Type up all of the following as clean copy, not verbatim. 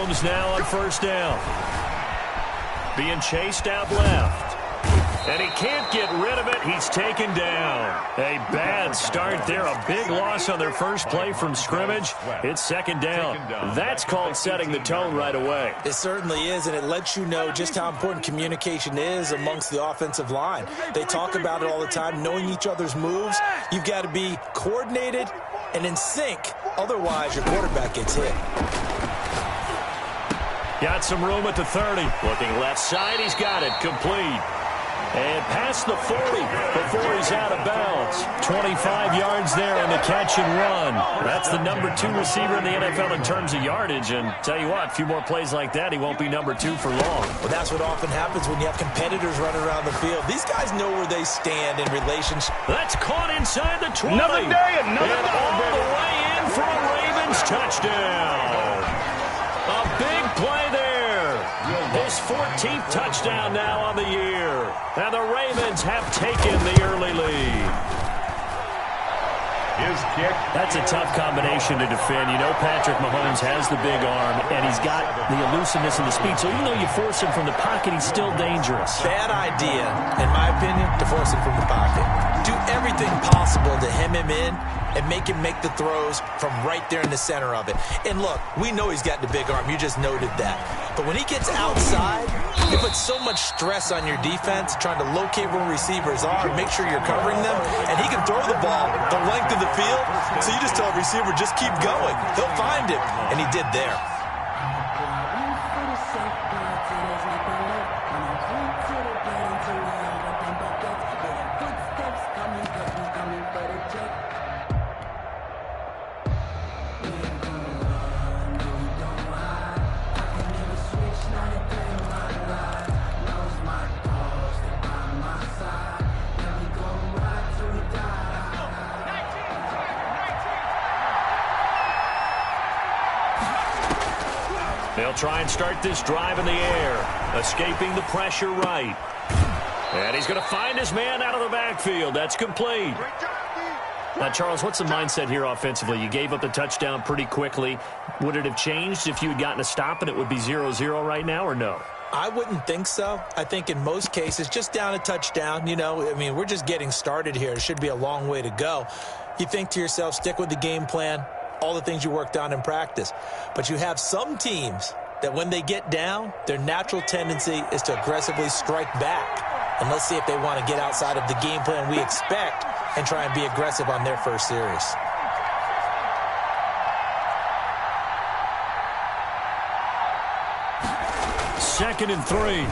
Mahomes now on first down. Being chased out left. And he can't get rid of it. He's taken down. A bad start there. A big loss on their first play from scrimmage. It's second down. That's called setting the tone right away. It certainly is, and it lets you know just how important communication is amongst the offensive line. They talk about it all the time, knowing each other's moves. You've got to be coordinated and in sync. Otherwise, your quarterback gets hit. Got some room at the 30. Looking left side. He's got it. Complete. And past the 40 before he's out of bounds. 25 yards there on the catch and run. That's the number 2 receiver in the NFL in terms of yardage. And tell you what, a few more plays like that, he won't be number 2 for long. Well, that's what often happens when you have competitors running around the field. These guys know where they stand in relationship. That's caught inside the 20. Another day, another and all the way in for a Ravens touchdown. A big play there. His 14th touchdown now on the year. And the Ravens have taken the early lead. His kick. That's a tough combination to defend. You know Patrick Mahomes has the big arm, and he's got the elusiveness and the speed. So even though you force him from the pocket, he's still dangerous. Bad idea, in my opinion, to force him from the pocket. Do everything possible to hem him in and make him make the throws from right there in the center of it. And look, we know he's got the big arm. You just noted that. But when he gets outside, you put so much stress on your defense trying to locate where receivers are and make sure you're covering them. And he can throw the ball the length of the field. So you just tell a receiver, just keep going. He'll find him. And he did there. They'll try and start this drive in the air, escaping the pressure right. And he's going to find his man out of the backfield. That's complete. Now, Charles, what's the mindset here offensively? You gave up the touchdown pretty quickly. Would it have changed if you had gotten a stop and it would be 0-0 right now, or no? I wouldn't think so. I think in most cases, just down a touchdown, you know, I mean, we're just getting started here. It should be a long way to go. You think to yourself, stick with the game plan, all the things you worked on in practice. But you have some teams that when they get down, their natural tendency is to aggressively strike back. And let's see if they want to get outside of the game plan we expect and try and be aggressive on their first series. Second and 3.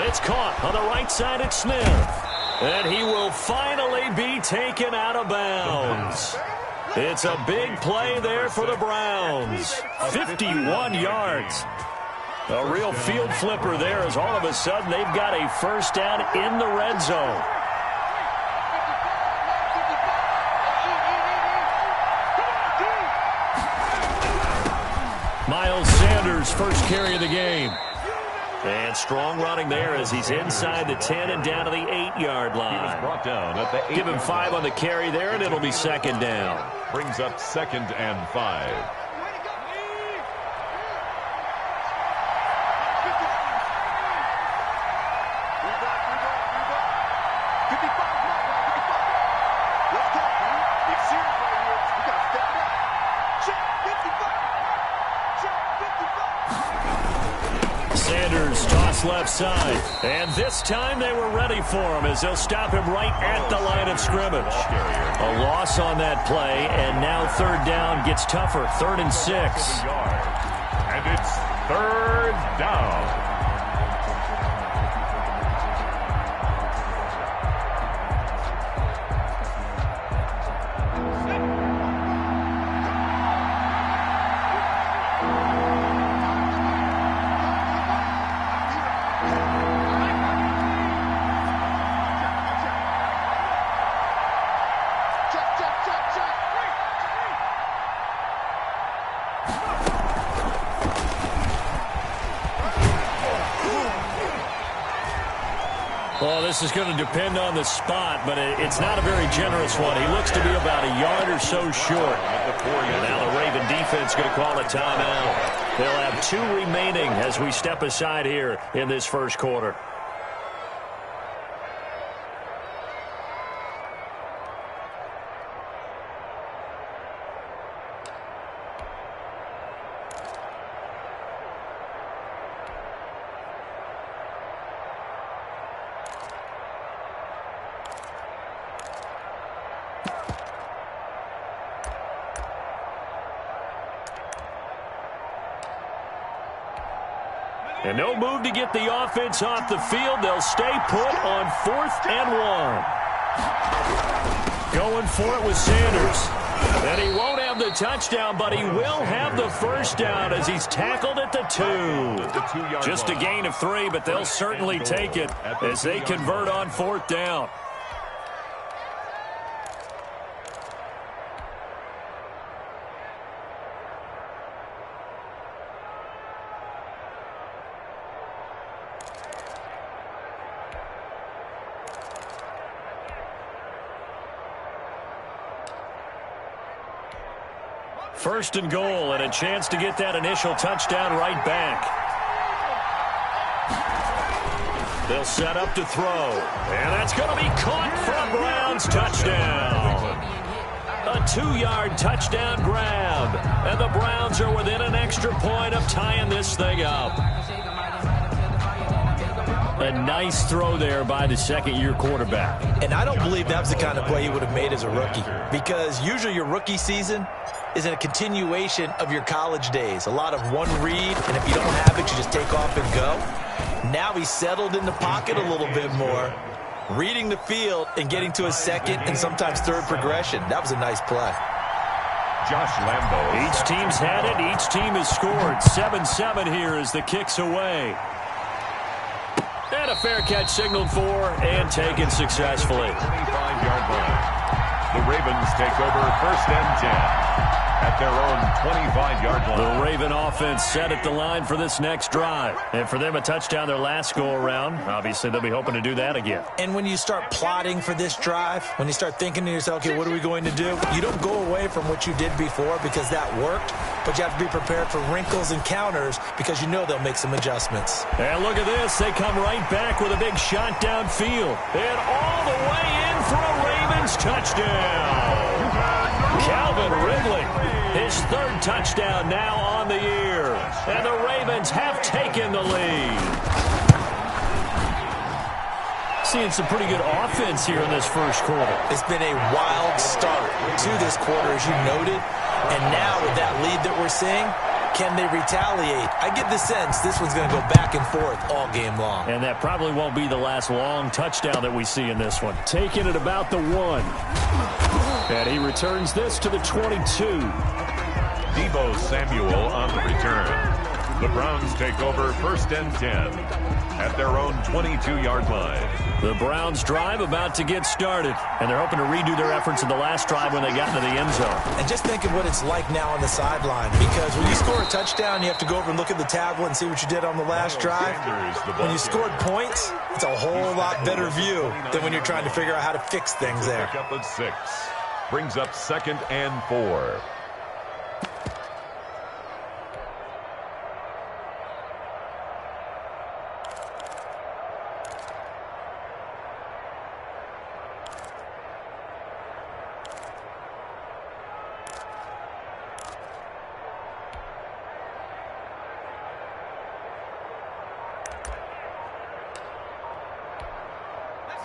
It's caught on the right side at Smith. And he will finally be taken out of bounds. It's a big play there for the Browns. 51 yards. A real field flipper there as all of a sudden they've got a first down in the red zone. Miles Sanders, first carry of the game. And strong running there as he's inside the 10 and down to the 8-yard line. Brought down at the 8. Give him 5 on the carry there, and it'll be second down. Brings up 2nd and 5. Left side, and this time they were ready for him as they'll stop him right at the line of scrimmage. A loss on that play, and now third down gets tougher. 3rd and 6. And it's 3rd down. Well, this is going to depend on the spot, but it's not a very generous one. He looks to be about a yard or so short. And now the Raven defense going to call a timeout. They'll have 2 remaining as we step aside here in this first quarter. And no move to get the offense off the field. They'll stay put on 4th and 1. Going for it with Sanders. And he won't have the touchdown, but he will have the first down as he's tackled at the 2. Just a gain of 3, but they'll certainly take it as they convert on 4th down. First and goal, and a chance to get that initial touchdown right back. They'll set up to throw, and that's going to be caught for a Browns touchdown. A 2-yard touchdown grab, and the Browns are within an extra point of tying this thing up. A nice throw there by the second-year quarterback. And I don't believe that was the kind of play he would have made as a rookie, because usually your rookie season is in a continuation of your college days. A lot of one read, and if you don't have it, you just take off and go. Now he's settled in the pocket a little bit more, reading the field and getting to a second and sometimes third progression. That was a nice play. Josh Lambo. Each team's had it. Each team has scored. 7-7 here as the kick's away. And a fair catch signaled for and taken successfully. 25-yard line. The Ravens take over 1st and 10 at their own 25-yard line. The Raven offense set at the line for this next drive. And for them, a touchdown their last go-around. Obviously, they'll be hoping to do that again. And when you start plotting for this drive, when you start thinking to yourself, okay, what are we going to do? You don't go away from what you did before because that worked, but you have to be prepared for wrinkles and counters because you know they'll make some adjustments. And look at this. They come right back with a big shot downfield. And all the way in for a Ravens touchdown. Calvin Ridley, his 3rd touchdown now on the year. And the Ravens have taken the lead. Seeing some pretty good offense here in this first quarter. It's been a wild start to this quarter, as you noted. And now with that lead that we're seeing, can they retaliate? I get the sense this one's going to go back and forth all game long. And that probably won't be the last long touchdown that we see in this one. Taking it about the 1. And he returns this to the 22. Deebo Samuel on the return. The Browns take over 1st and 10 at their own 22-yard line. The Browns drive about to get started, and they're hoping to redo their efforts in the last drive when they got into the end zone. And just think of what it's like now on the sideline, because when you score a touchdown, you have to go over and look at the tablet and see what you did on the last drive. When you scored points, it's a whole lot better view than when you're trying to figure out how to fix things there. Pick up at 6. Brings up 2nd and 4.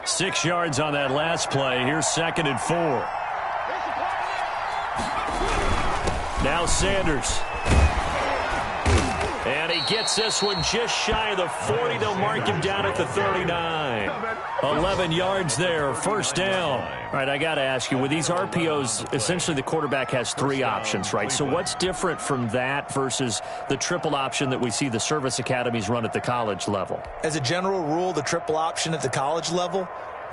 Six yards on that last play. Here's 2nd and 4. Now Sanders. And he gets this one just shy of the 40. They'll mark him down at the 39. 11 yards there, 1st down. All right, I got to ask you, with these RPOs, essentially the quarterback has 3 options, right? So what's different from that versus the triple option that we see the service academies run at the college level? As a general rule, the triple option at the college level,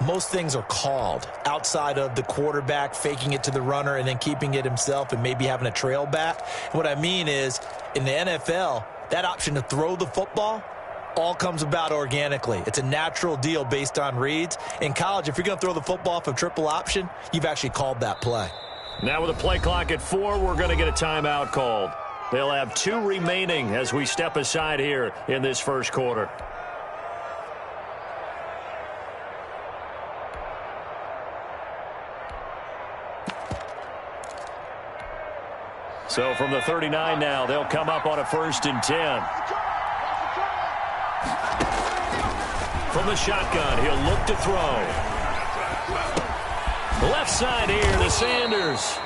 most things are called outside of the quarterback faking it to the runner and then keeping it himself and maybe having a trail back. What I mean is, in the NFL, that option to throw the football all comes about organically. It's a natural deal based on reads. In college, if you're going to throw the football off a triple option, you've actually called that play. Now with a play clock at 4, we're going to get a timeout called. They'll have 2 remaining as we step aside here in this first quarter. So from the 39 now, they'll come up on a 1st and 10. From the shotgun, he'll look to throw. Left side here to Sanders.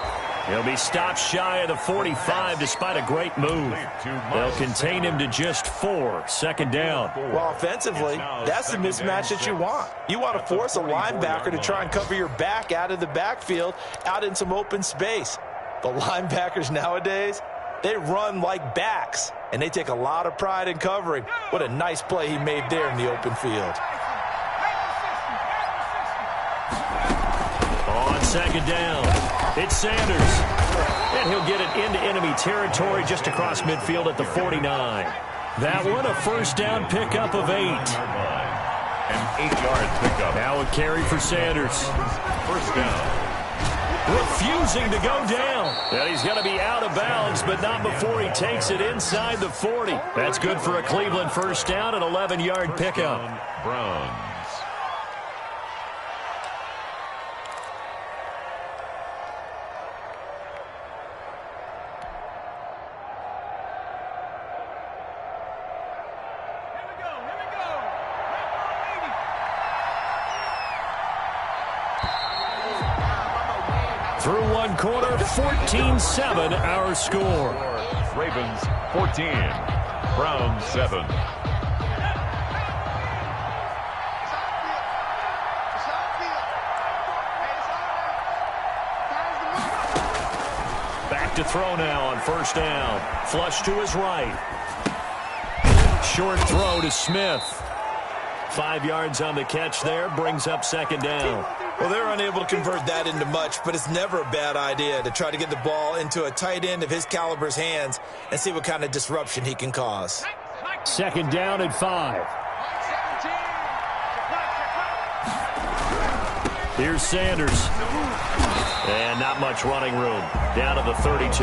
He'll be stopped shy of the 45 despite a great move. They'll contain him to just 4. 2nd down. Well, offensively, that's the mismatch that you want. You want to force a linebacker to try and cover your back out of the backfield, out in some open space. The linebackers nowadays, they run like backs, and they take a lot of pride in covering. What a nice play he made there in the open field. On 2nd down, it's Sanders. And he'll get it into enemy territory just across midfield at the 49. That one, a 1st down pickup of 8. An 8-yard pickup. Now a carry for Sanders. 1st down. Refusing to go down. And he's going to be out of bounds, but not before he takes it inside the 40. That's good for a Cleveland 1st down, an 11-yard pickup. Browns. Through 1 quarter, 14-7 our score. Ravens 14, Browns 7. Back to throw now on 1st down. Flush to his right. Short throw to Smith. 5 yards on the catch there, brings up 2nd down. Well, they're unable to convert that into much, but it's never a bad idea to try to get the ball into a tight end of his caliber's hands and see what kind of disruption he can cause. 2nd down and 5. Here's Sanders. And not much running room. Down to the 32.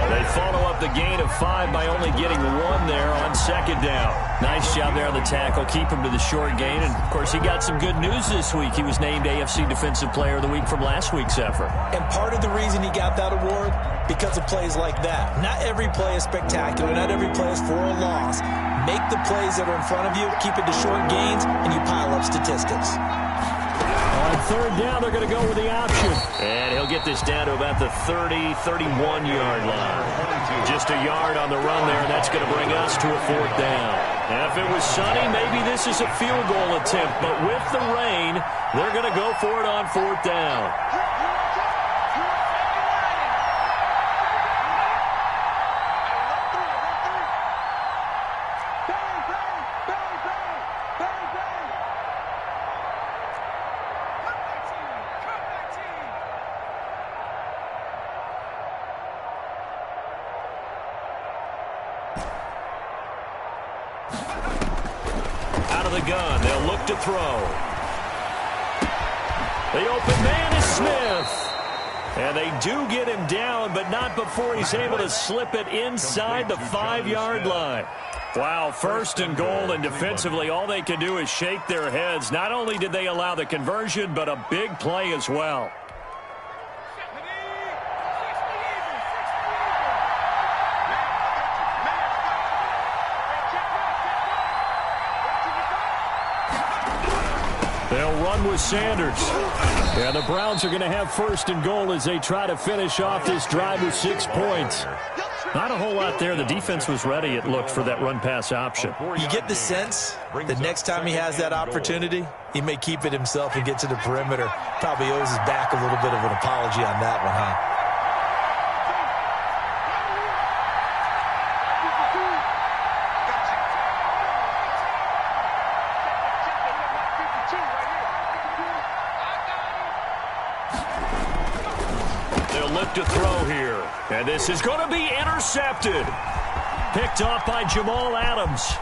They follow up the gain of 5 by only getting 1 there on 2nd down. Nice job there on the tackle. Keep him to the short gain. And, of course, he got some good news this week. He was named AFC Defensive Player of the Week from last week's effort. And part of the reason he got that award, because of plays like that. Not every play is spectacular. Not every play is for a loss. Make the plays that are in front of you, keep it to short gains, and you pile up statistics. On 3rd down, they're going to go with the option. And he'll get this down to about the 30, 31-yard line. Just a yard on the run there, and that's going to bring us to a 4th down. Now, if it was sunny, maybe this is a field goal attempt. But with the rain, they're going to go for it on 4th down. Gun. They'll look to throw. The open man is Smith. And they do get him down, but not before he's able to slip it inside the 5-yard line. Wow, 1st and goal, and defensively all they can do is shake their heads. Not only did they allow the conversion, but a big play as well. They'll run with Sanders. Yeah, the Browns are going to have 1st and goal as they try to finish off this drive with 6 points. Not a whole lot there. The defense was ready, it looked, for that run-pass option. You get the sense that next time he has that opportunity, he may keep it himself and get to the perimeter. Probably owes his back a little bit of an apology on that one, huh? To throw here. And this is going to be intercepted. Picked off by Jamal Adams.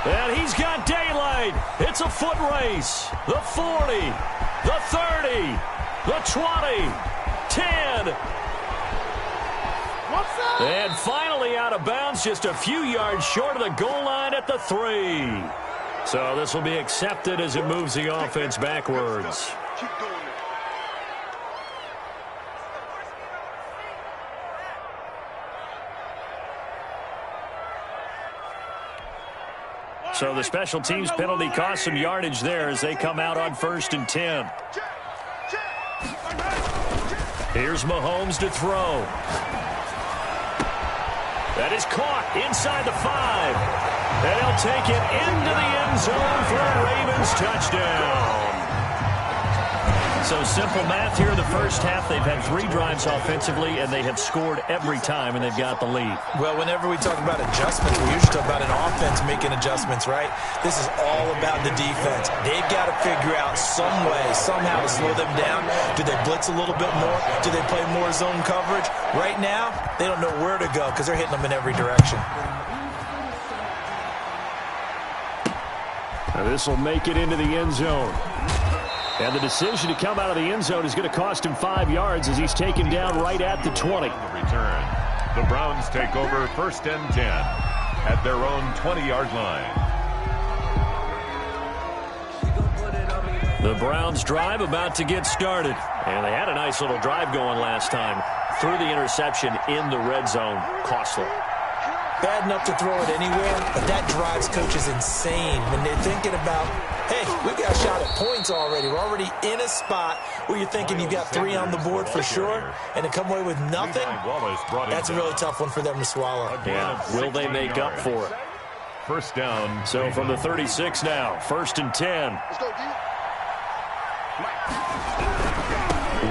And he's got daylight. It's a foot race. The 40, the 30, the 20, 10. And finally out of bounds, just a few yards short of the goal line at the 3. So this will be accepted as it moves the offense backwards. So the special teams penalty cost some yardage there as they come out on 1st and 10. Here's Mahomes to throw. That is caught inside the 5. And he'll take it into the end zone for a Ravens touchdown. So simple math here in the first half. They've had 3 drives offensively, and they have scored every time, and they've got the lead. Well, whenever we talk about adjustments, we usually talk about an offense making adjustments, right? This is all about the defense. They've got to figure out some way, somehow to slow them down. Do they blitz a little bit more? Do they play more zone coverage? Right now, they don't know where to go because they're hitting them in every direction. Now this will make it into the end zone. And the decision to come out of the end zone is going to cost him 5 yards as he's taken down right at the 20. The return. The Browns take over 1st and 10 at their own 20-yard line. The Browns drive about to get started. And they had a nice little drive going last time. Threw the interception in the red zone. Costly. Bad enough to throw it anywhere, but that drives coaches insane when they're thinking about, hey, we've got a shot at points already. We're already in a spot where you're thinking you've got 3 on the board for sure, and to come away with nothing, that's a really tough one for them to swallow. Yeah, will they make up for it? First down. So from the 36 now, 1st and 10.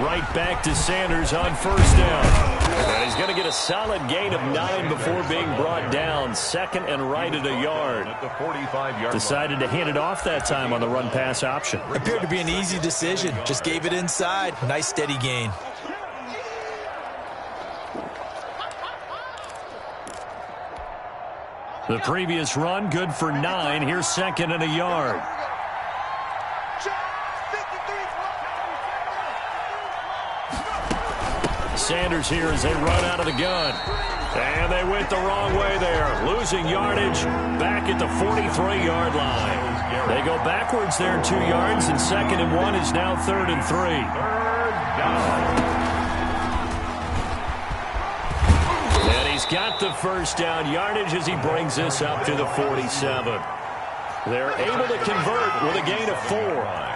Right back to Sanders on 1st down. And he's going to get a solid gain of 9 before being brought down. 2nd and right at a yard. At the 45-yard Decided to hand it off that time on the run-pass option. Appeared to be an easy decision. Just gave it inside. Nice steady gain. The previous run, good for 9. Here's 2nd and a yard. Sanders here as they run out of the gun. And they went the wrong way there. Losing yardage back at the 43-yard line. They go backwards there 2 yards, and 2nd and 1 is now 3rd and 3. 3rd down. And he's got the 1st down yardage as he brings this up to the 47. They're able to convert with a gain of 4.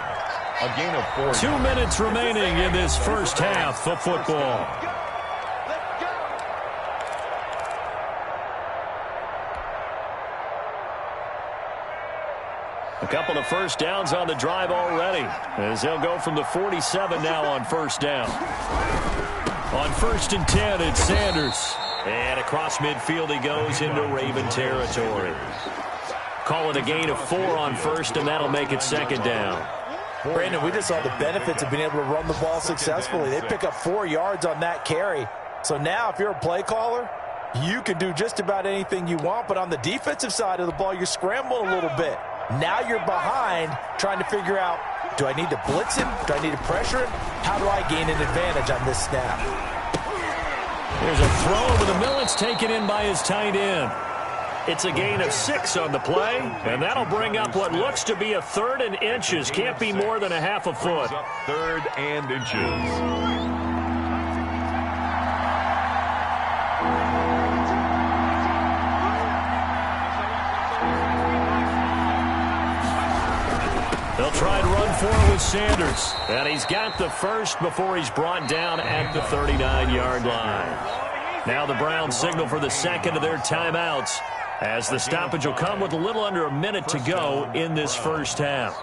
A gain of 4. 2 minutes remaining in this first half of football. A couple of 1st downs on the drive already, as they'll go from the 47 now on 1st down. On 1st and 10, it's Sanders. And across midfield he goes into Raven territory. Call it a gain of 4 on 1st, and that'll make it 2nd down. Brandon, we just saw the benefits of being able to run the ball successfully. They pick up 4 yards on that carry. So now if you're a play caller, you can do just about anything you want. But on the defensive side of the ball, you're scrambling a little bit. Now you're behind trying to figure out, do I need to blitz him? Do I need to pressure him? How do I gain an advantage on this snap? There's a throw over the middle. It's taken in by his tight end. It's a gain of 6 on the play, and that'll bring up what looks to be a 3rd and inches. Can't be more than a half a foot. 3rd and inches. They'll try and run for it with Sanders. And he's got the 1st before he's brought down at the 39-yard line. Now the Browns signal for the 2nd of their timeouts, as the stoppage will come with a little under a minute to go in this first half.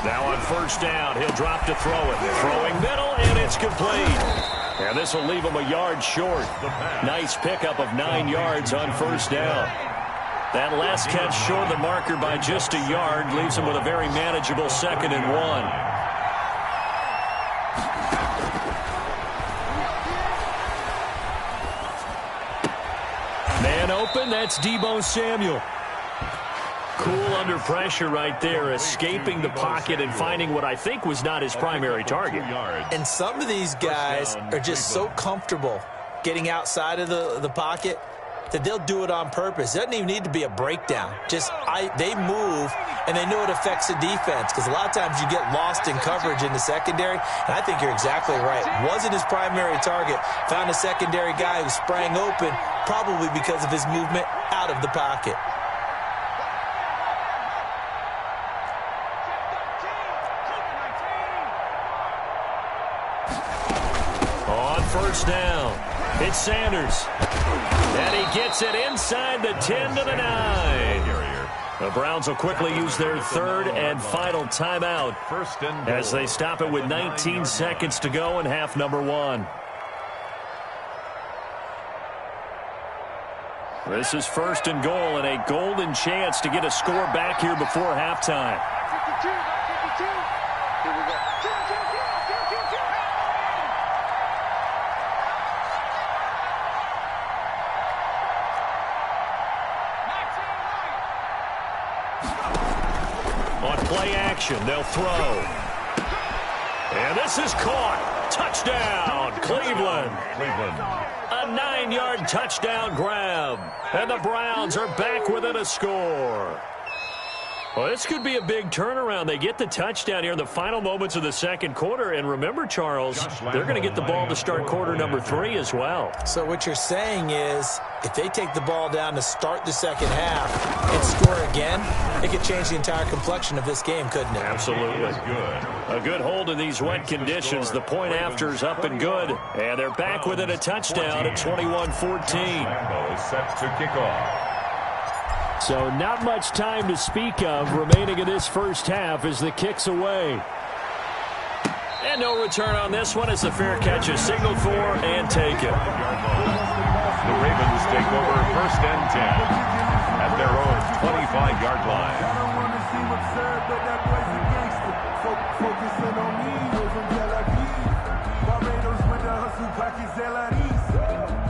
Now on 1st down, he'll drop to throw it. Throwing middle, and it's complete. And this will leave him a yard short. Nice pickup of 9 yards on 1st down. That last catch short the marker by just a yard, leaves him with a very manageable 2nd and 1. Man open, that's Deebo Samuel. Cool under pressure right there, escaping the pocket and finding what I think was not his primary target. And some of these guys are just so comfortable getting outside of the pocket that they'll do it on purpose. It doesn't even need to be a breakdown. They move, and they know it affects the defense, because a lot of times you get lost in coverage in the secondary, and I think you're exactly right. Wasn't his primary target. Found a secondary guy who sprang open, probably because of his movement out of the pocket. On first down, it's Sanders. And he gets it inside the 10 to the 9. The Browns will quickly use their 3rd and final timeout as they stop it with 19 seconds to go in half number 1. This is 1st and goal and a golden chance to get a score back here before halftime. On play action, they'll throw. And this is caught. Touchdown, Cleveland. A 9-yard touchdown grab. And the Browns are back within a score. Well, this could be a big turnaround. They get the touchdown here in the final moments of the 2nd quarter. And remember, Charles, they're going to get the ball to start quarter number 3 as well. So what you're saying is, if they take the ball down to start the 2nd half and score again, it could change the entire complexion of this game, couldn't it? Absolutely. A good hold in these wet conditions. The point after is up and good. And they're back within a touchdown at 21-14. Set to kick off. So not much time to speak of remaining in this first half as the kick's away. And no return on this one as the fair catch is signaled for and taken. The Ravens take over 1st and 10 at their own 25-yard line. I don't want to seem absurd, but that boy's a gangster. Focusing on me, from Tel Aviv. Barbados with the hustle pockets,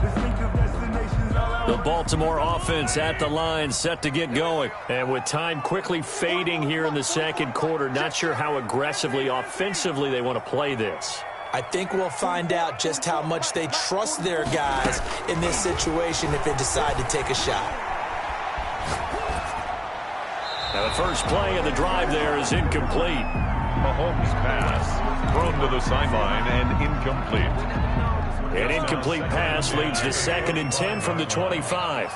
distinctive destinations all I The Baltimore offense at the line, set to get going. And with time quickly fading here in the 2nd quarter, not sure how aggressively, offensively they want to play this. I think we'll find out just how much they trust their guys in this situation if they decide to take a shot. Now the first play of the drive there is incomplete. Mahomes' pass thrown to the sideline and incomplete. An incomplete pass leads to 2nd and 10 from the 25.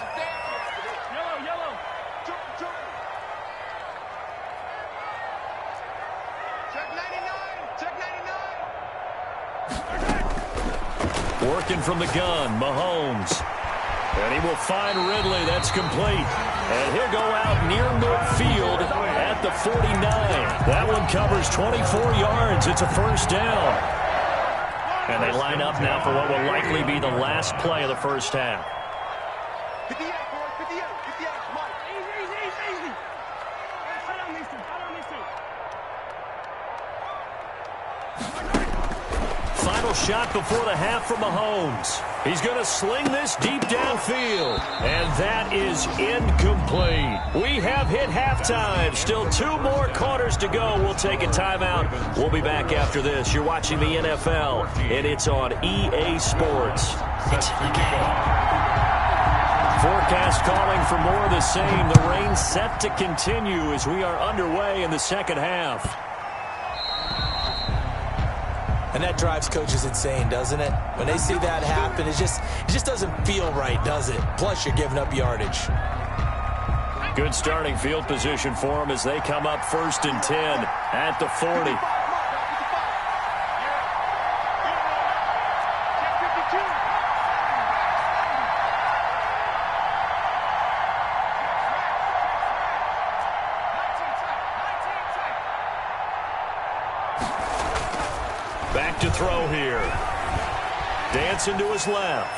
Working from the gun, Mahomes. And he will find Ridley. That's complete. And he'll go out near midfield at the 49. That one covers 24 yards. It's a first down. And they line up now for what will likely be the last play of the first half. 58, boys, 58, 58. Come on. Easy. Hold on, these two. Final shot before the half from Mahomes. He's going to sling this deep downfield. And that is incomplete. We have hit halftime. Still 2 more quarters to go. We'll take a timeout. We'll be back after this. You're watching the NFL, and it's on EA Sports. It's the game. Forecast calling for more of the same. The rain set to continue as we are underway in the 2nd half. And that drives coaches insane, doesn't it? When they see that happen, it just doesn't feel right, does it? Plus, you're giving up yardage. Good starting field position for them as they come up 1st and 10 at the 40. Back to throw here. Dancing to his left.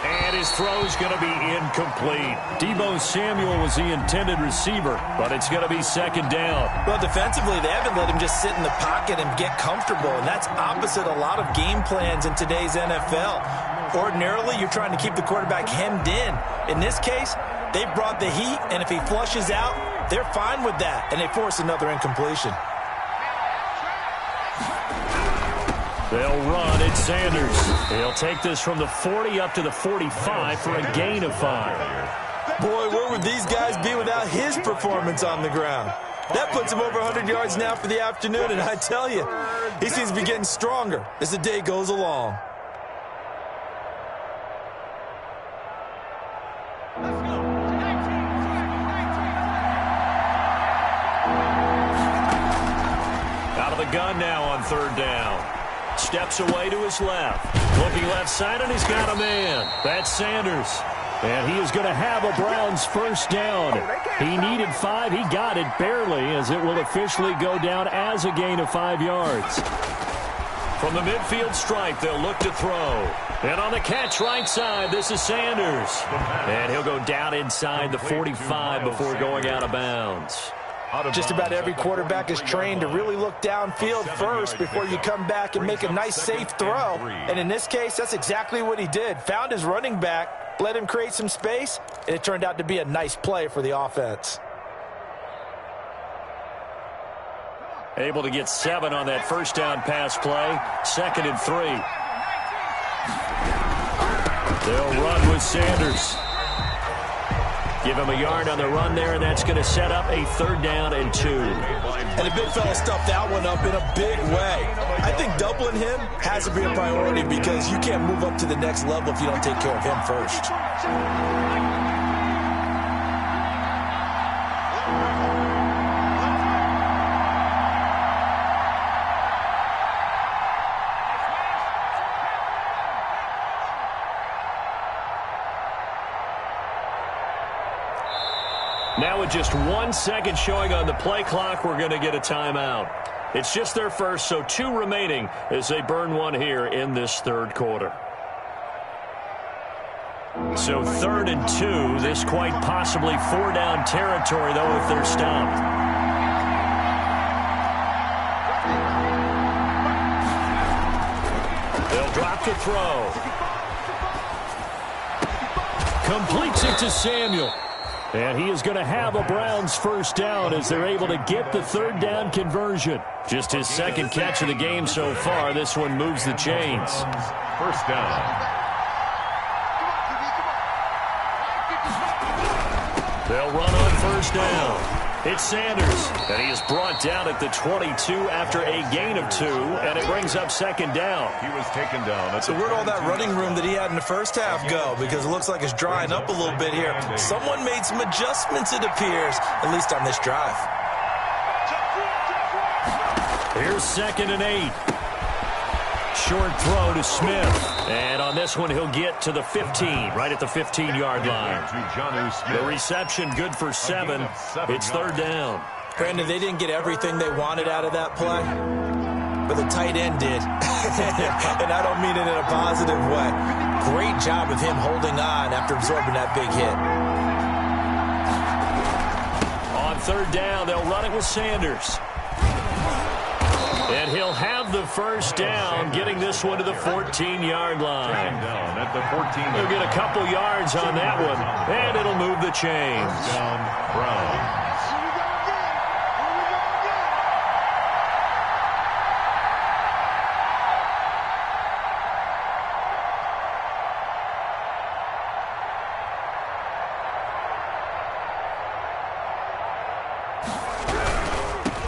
And his throw's going to be incomplete. Deebo Samuel was the intended receiver, but it's going to be second down. Well, defensively, they haven't let him just sit in the pocket and get comfortable, and that's opposite a lot of game plans in today's NFL. Ordinarily, you're trying to keep the quarterback hemmed in. In this case, they brought the heat, and if he flushes out, they're fine with that, and they force another incompletion. They'll run. It's Sanders. He'll take this from the 40 up to the 45 for a gain of 5. Boy, where would these guys be without his performance on the ground? That puts him over 100 yards now for the afternoon, and I tell you, he seems to be getting stronger as the day goes along. Out of the gun now on third down. Steps away to his left. Looking left side, and he's got a man. That's Sanders. And he is going to have a Browns first down. He needed 5. He got it barely, as it will officially go down as a gain of 5 yards. From the midfield stripe, they'll look to throw. And on the catch right side, this is Sanders. And he'll go down inside the 45 before going out of bounds. Just about every quarterback is trained to really look downfield first before you come back and make a nice, safe throw. And in this case, that's exactly what he did. Found his running back, let him create some space, and it turned out to be a nice play for the offense. Able to get 7 on that first down pass play. 2nd and 3. They'll run with Sanders. Give him a yard on the run there, and that's going to set up a 3rd down and 2. And the big fella stuffed that one up in a big way. I think doubling him has to be a priority because you can't move up to the next level if you don't take care of him first. Now with just 1 second showing on the play clock, we're going to get a timeout. It's just their first, so 2 remaining as they burn one here in this 3rd quarter. So 3rd and 2, this quite possibly 4-down territory, though, if they're stopped. They'll drop to throw. Completes it to Samuel. And he is going to have a Browns first down as they're able to get the 3rd down conversion. Just his 2nd catch of the game so far. This one moves the chains. First down. They'll run on first down. It's Sanders, and he is brought down at the 22 after a gain of 2, and it brings up 2nd down. He was taken down. So where'd all that running room that he had in the first half go? Because it looks like it's drying up a little bit here. Someone made some adjustments, it appears, at least on this drive. Here's 2nd and 8. Short throw to Smith. And on this one, he'll get to the 15, right at the 15-yard line. The reception good for 7. It's 3rd down. Brandon, they didn't get everything they wanted out of that play, but the tight end did. And I don't mean it in a positive way. Great job of him holding on after absorbing that big hit. On 3rd down, they'll run it with Sanders. And he'll have the first down, getting this one to the 14-yard line. Down at the 14. He'll get a couple yards on that one, and it'll move the chains. Down, Browns.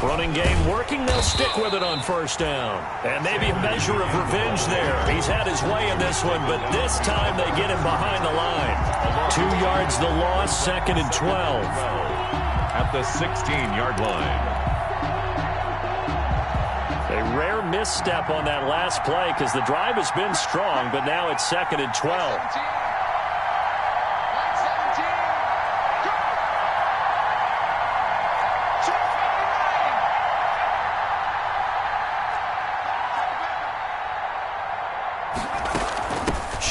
Running game working. They'll stick with it on first down. And maybe a measure of revenge there. He's had his way in this one, but this time they get him behind the line. 2 yards the loss, 2nd and 12. At the 16-yard line. A rare misstep on that last play because the drive has been strong, but now it's 2nd and 12.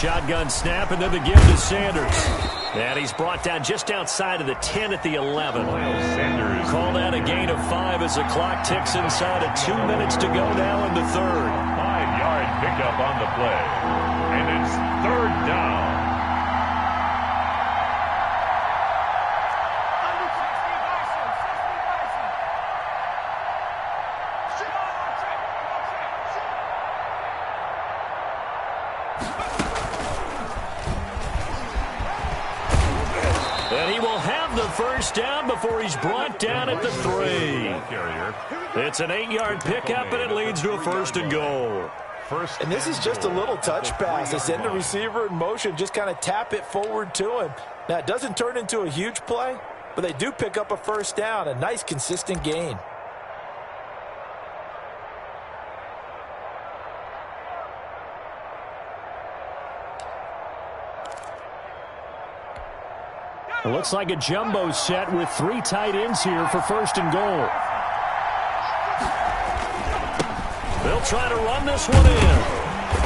shotgun snap, and then the give to Sanders. And he's brought down just outside of the 10 at the 11. Sanders Call that a gain of 5 as the clock ticks inside of 2 minutes to go now in the third. 5-yard pickup on the play. And it's third down. And he will have the first down before he's brought down at the 3. It's an 8-yard pickup, and it leads to a first and goal. And this is just a little touch pass. They send the receiver in motion, just kind of tap it forward to him. Now, it doesn't turn into a huge play, but they do pick up a first down, a nice, consistent gain. It looks like a jumbo set with 3 tight ends here for first and goal. They'll try to run this one in.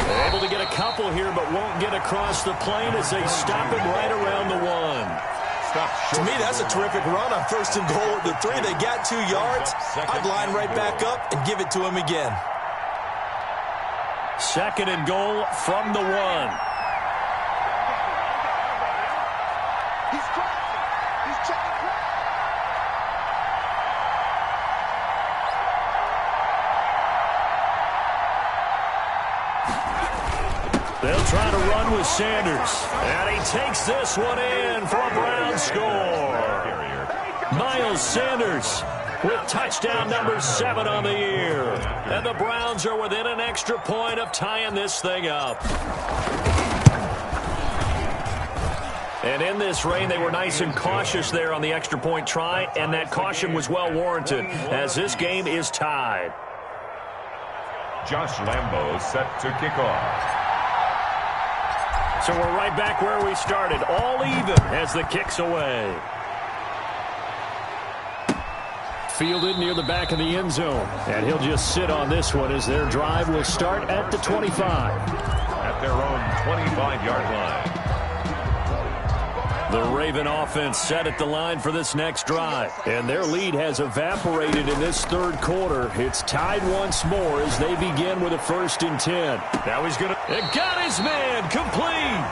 They're able to get a couple here, but won't get across the plane as they stop him right around the 1. To me, that's a terrific run on first and goal at the 3. They got 2 yards. I'd line right back up and give it to him again. Second and goal from the 1. They'll try to run with Sanders. And he takes this one in for a Brown score. Miles Sanders with touchdown number 7 on the year. And the Browns are within an extra point of tying this thing up. And in this rain, they were nice and cautious there on the extra point try, and that caution was well warranted as this game is tied. Josh Lambo set to kick off. So we're right back where we started, all even as the kick's away. Fielded near the back of the end zone, and he'll just sit on this one as their drive will start at the 25. At their own 25-yard line. The Raven offense set at the line for this next drive, and their lead has evaporated in this third quarter. It's tied once more as they begin with a 1st and 10. Now he's going to... It got his man complete.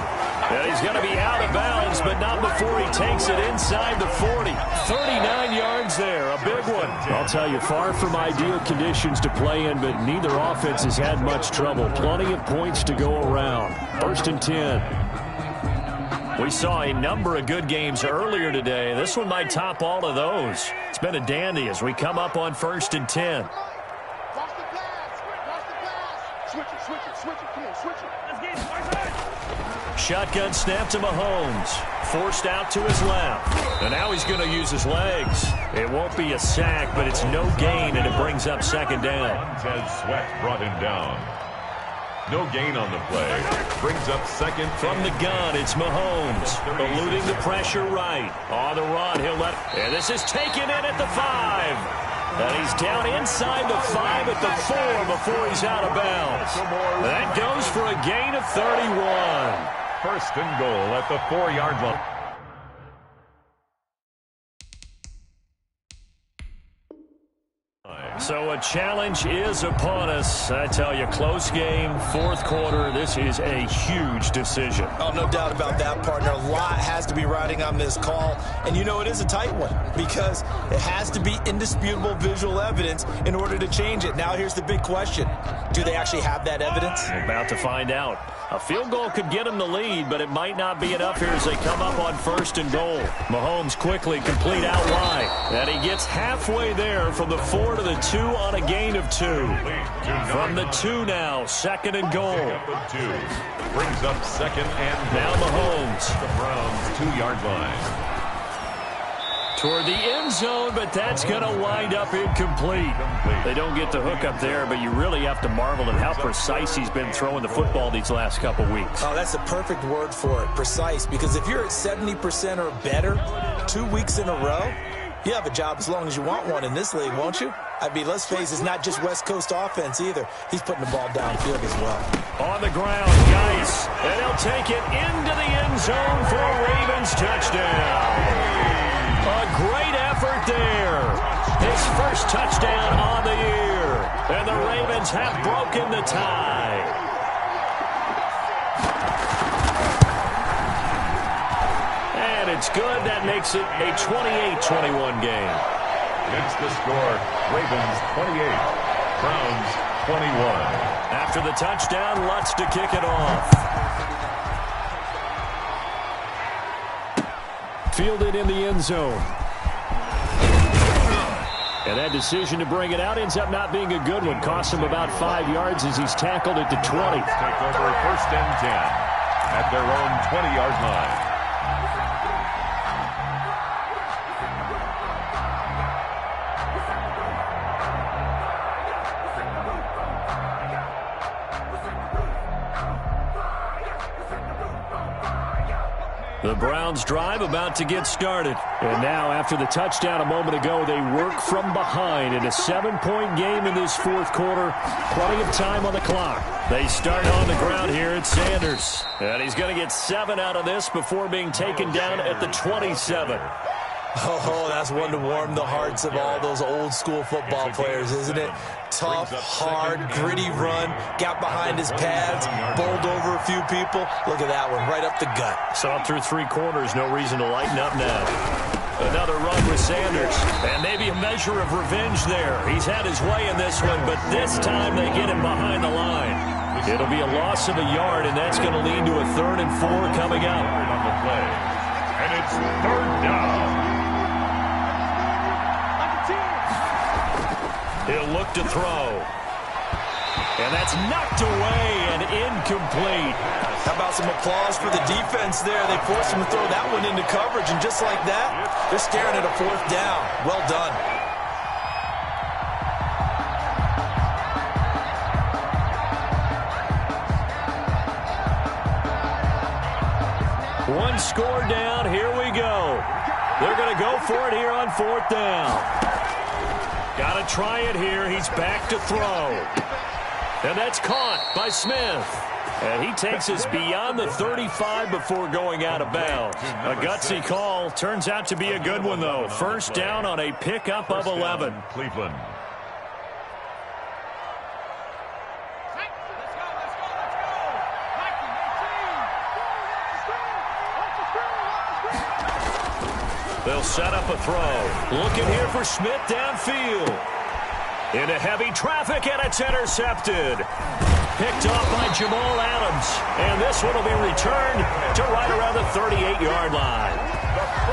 And he's going to be out of bounds, but not before he takes it inside the 40. 39 yards there, a big one. I'll tell you, far from ideal conditions to play in, but neither offense has had much trouble. Plenty of points to go around. 1st and 10. We saw a number of good games earlier today. This one might top all of those. It's been a dandy as we come up on 1st and 10. Shotgun snap to Mahomes. Forced out to his left. And now he's going to use his legs. It won't be a sack, but it's no gain, and it brings up 2nd down. Ted Sweat brought him down. No gain on the play. Brings up 2nd. From the gun, it's Mahomes. Eluding the pressure right. On the run, he'll let... And this is taken in at the 5. And he's down inside the 5 at the 4 before he's out of bounds. That goes for a gain of 31. 1st and goal at the 4-yard line. So a challenge is upon us. I tell you, close game, 4th quarter. This is a huge decision. Oh, no doubt about that, partner. A lot has to be riding on this call. And you know it is a tight one because it has to be indisputable visual evidence in order to change it. Now here's the big question. Do they actually have that evidence? We're about to find out. A field goal could get them the lead, but it might not be enough here as they come up on 1st and goal. Mahomes quickly complete out wide. And he gets halfway there from the 4 to the 2 on a gain of 2. From the 2 now, 2nd and goal. Brings up 2nd and now Mahomes. The Browns 2-yard line. Toward the end zone, but that's going to wind up incomplete. They don't get the hook up there, but you really have to marvel at how precise he's been throwing the football these last couple weeks. Oh, that's the perfect word for it, precise, because if you're at 70% or better 2 weeks in a row, you have a job as long as you want one in this league, won't you? I mean, let's face it, it's not just West Coast offense either. He's putting the ball downfield as well. On the ground, Geis, and he'll take it into the end zone for a Ravens touchdown. A great effort there. His first touchdown on the year. And the Ravens have broken the tie. And it's good. That makes it a 28-21 game. It's the score, Ravens 28, Browns 21. After the touchdown, Lutz to kick it off. Fielded in the end zone. And that decision to bring it out ends up not being a good one. Costs him about 5 yards as he's tackled at the 20. Take over first and 10 at their own 20-yard line. The Browns drive about to get started. And now, after the touchdown a moment ago, they work from behind in a 7-point game in this fourth quarter. Plenty of time on the clock. They start on the ground here at Sanders. And he's going to get 7 out of this before being taken down at the 27. Oh, that's one to warm the hearts of all those old-school football players, isn't it? Tough, hard, gritty run, got behind his pads, bowled over a few people. Look at that one, right up the gut. Saw through 3 quarters, no reason to lighten up now. Another run with Sanders, and maybe a measure of revenge there. He's had his way in this one, but this time they get him behind the line. It'll be a loss of a yard, and that's going to lead to a 3rd and 4 coming up. On the play, and it's 3rd down. He'll look to throw. And that's knocked away and incomplete. How about some applause for the defense there? They forced him to throw that one into coverage, and just like that, they're staring at a 4th down. Well done. One score down. Here we go. They're going to go for it here on 4th down. Got to try it here. He's back to throw. And that's caught by Smith. And he takes us beyond the 35 before going out of bounds. A gutsy call. Turns out to be a good one, though. First down on a pickup of 11. Cleveland. They'll set up a throw. Looking here for Smith downfield. Into heavy traffic, and it's intercepted. Picked off by Jamal Adams. And this one will be returned to right around the 38-yard line.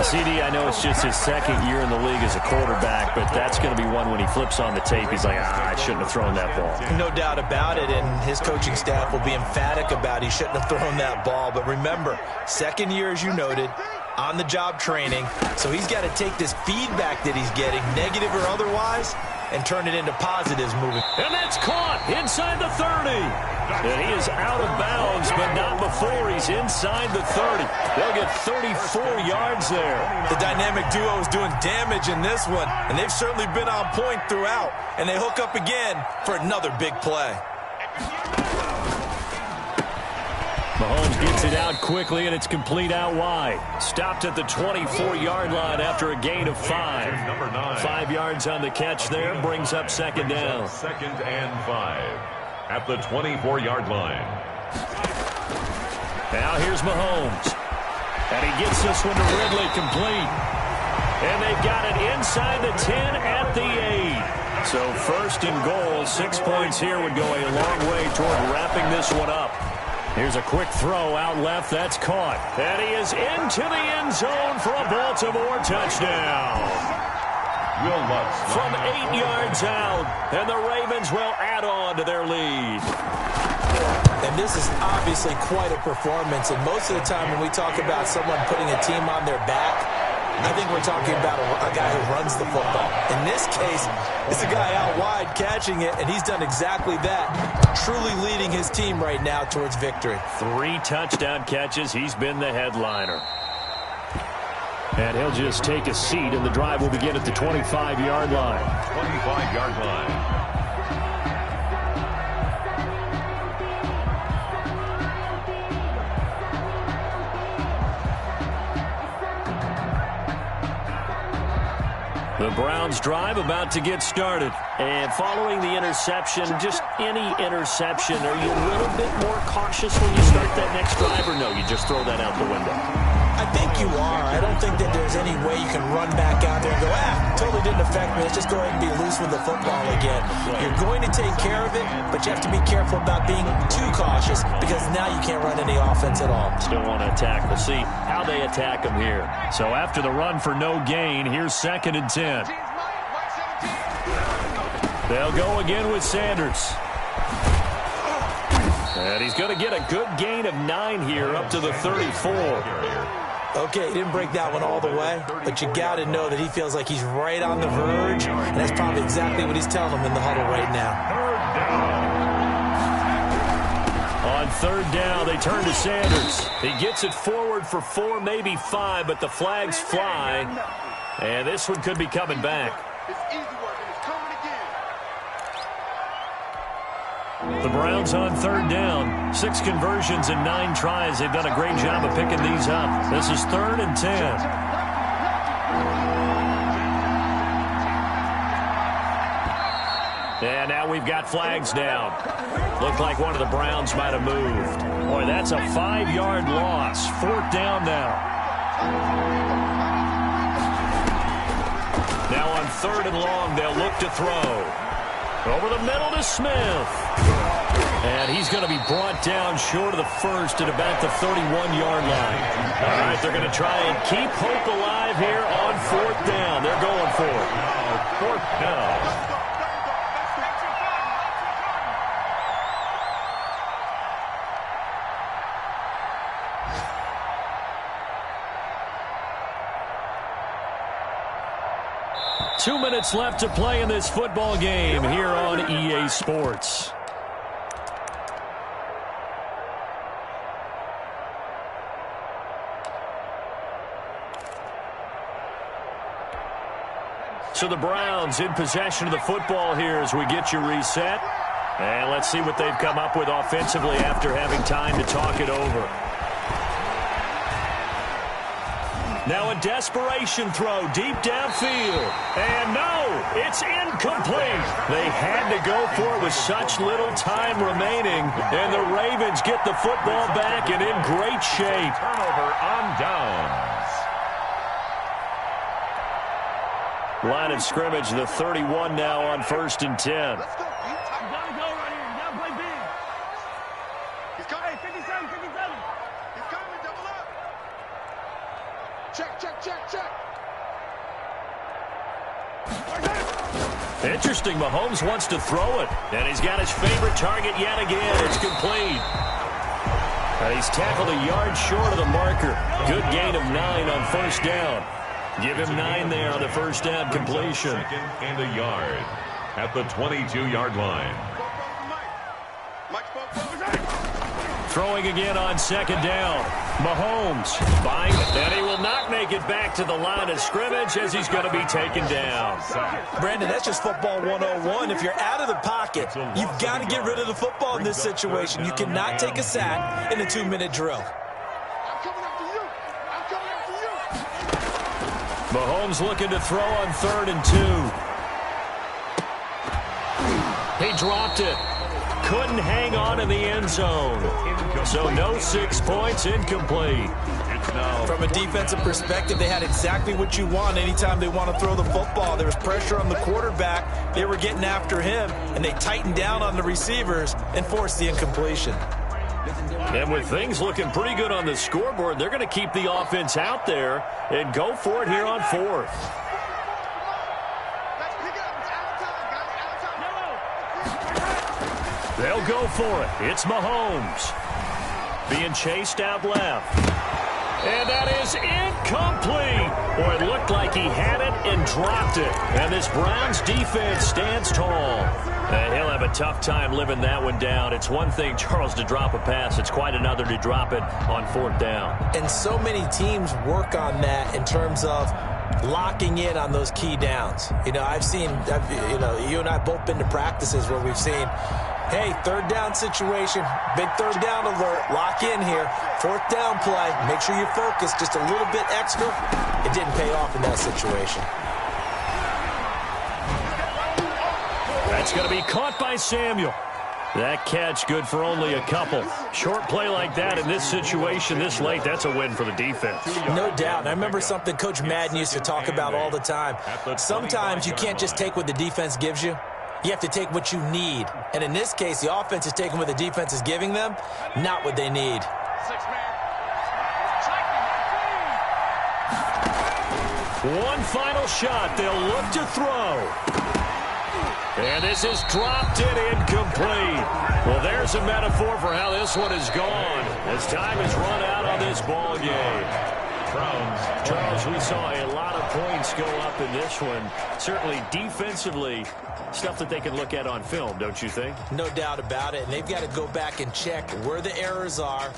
CD, I know it's just his 2nd year in the league as a quarterback, but that's going to be one when he flips on the tape. He's like, I shouldn't have thrown that ball. No doubt about it, and his coaching staff will be emphatic about he shouldn't have thrown that ball. But remember, 2nd year, as you noted, on-the-job training, so he's got to take this feedback that he's getting, negative or otherwise, and turn it into positives moving. And that's caught inside the 30. And he is out of bounds, but not before he's inside the 30. They'll get 34 yards there. The dynamic duo is doing damage in this one, and they've certainly been on point throughout. And they hook up again for another big play. Mahomes gets it out quickly, and it's complete out wide. Stopped at the 24-yard line after a gain of 5. 5 yards on the catch there, brings up 2nd down. 2nd and 5 at the 24-yard line. Now here's Mahomes. And he gets this one to Ridley complete. And they've got it inside the 10 at the 8. So 1st and goal, 6 points here would go a long way toward wrapping this one up. Here's a quick throw out left. That's caught. And he is into the end zone for a Baltimore touchdown. Will Lutz from 8 yards out. And the Ravens will add on to their lead. And this is obviously quite a performance. And most of the time when we talk about someone putting a team on their back, I think we're talking about a guy who runs the football. In this case, it's a guy out wide catching it, and he's done exactly that, truly leading his team right now towards victory. 3 touchdown catches. He's been the headliner. And he'll just take a seat, and the drive will begin at the 25-yard line. 25-yard line. The Browns drive about to get started. And following the interception, just any interception, are you a little bit more cautious when you start that next drive, or no, you just throw that out the window? I think you are. I don't think that there's any way you can run back out there and go, totally didn't affect me. Let's just go ahead and be loose with the football again. You're going to take care of it, but you have to be careful about being too cautious because now you can't run any offense at all. Still want to attack. We'll see how they attack them here. So after the run for no gain, here's 2nd and 10. They'll go again with Sanders. And he's going to get a good gain of 9 here up to the 34. Okay, he didn't break that one all the way, but you got to know that he feels like he's right on the verge, and that's probably exactly what he's telling him in the huddle right now. On 3rd down, they turn to Sanders. He gets it forward for 4, maybe 5, but the flags fly, and this one could be coming back. The Browns on 3rd down. 6 conversions and 9 tries. They've done a great job of picking these up. This is 3rd and 10. And now we've got flags down. Looked like one of the Browns might have moved. Boy, that's a 5-yard loss. 4th down now. Now on 3rd and long, they'll look to throw. Over the middle to Smith. And he's going to be brought down short of the first at about the 31-yard line. All right, they're going to try and keep hope alive here on 4th down. They're going for it. 4th down. Two minutes left to play in this football game here on EA Sports. So the Browns in possession of the football here as we get you reset. And let's see what they've come up with offensively after having time to talk it over. Now a desperation throw deep downfield. And no, it's incomplete. They had to go for it with such little time remaining. And the Ravens get the football back and in great shape. Turnover on downs. Line of scrimmage, the 31 now on 1st and 10. Let's go. You gotta go right here. You gotta play big. He's coming. Hey, 57, 57. He's coming. Double up. Check, check, check, check. Interesting. Mahomes wants to throw it. And he's got his favorite target yet again. It's complete. He's tackled a yard short of the marker. Good gain of 9 on 1st down. Give him 9 there on the 1st down completion. 2nd and a yard at the 22-yard line. Throwing again on 2nd down. Mahomes buying it, and he will not make it back to the line of scrimmage as he's going to be taken down. Brandon, that's just football 101. If you're out of the pocket, you've got to get rid of the football in this situation. You cannot take a sack in a 2-minute drill. Mahomes looking to throw on 3rd and 2. He dropped it. Couldn't hang on in the end zone. So no 6 points, incomplete. From a defensive perspective, they had exactly what you want anytime they want to throw the football. There was pressure on the quarterback. They were getting after him, and they tightened down on the receivers and forced the incompletion. And with things looking pretty good on the scoreboard, they're going to keep the offense out there and go for it here on 4th. They'll go for it. It's Mahomes being chased out left. And that is incomplete. Boy, it looked like he had it and dropped it. And this Browns defense stands tall. And he'll have a tough time living that one down. It's one thing, Charles, to drop a pass. It's quite another to drop it on 4th down. And so many teams work on that in terms of locking in on those key downs. You know, you and I both been to practices where we've seen, hey, 3rd down situation, big 3rd down alert, lock in here, 4th down play, make sure you focus just a little bit extra. It didn't pay off in that situation. That's going to be caught by Samuel. That catch good for only a couple. Short play like that in this situation this late, that's a win for the defense. No doubt. And I remember something Coach Madden used to talk about all the time. Sometimes you can't just take what the defense gives you. You have to take what you need. And in this case, the offense is taking what the defense is giving them, not what they need. One final shot. They'll look to throw. And this is dropped in incomplete. Well, there's a metaphor for how this one is gone. As time has run out on this ball game. Browns. Charles, we saw a lot of points go up in this one. Certainly defensively, stuff that they can look at on film, don't you think? No doubt about it. And they've got to go back and check where the errors are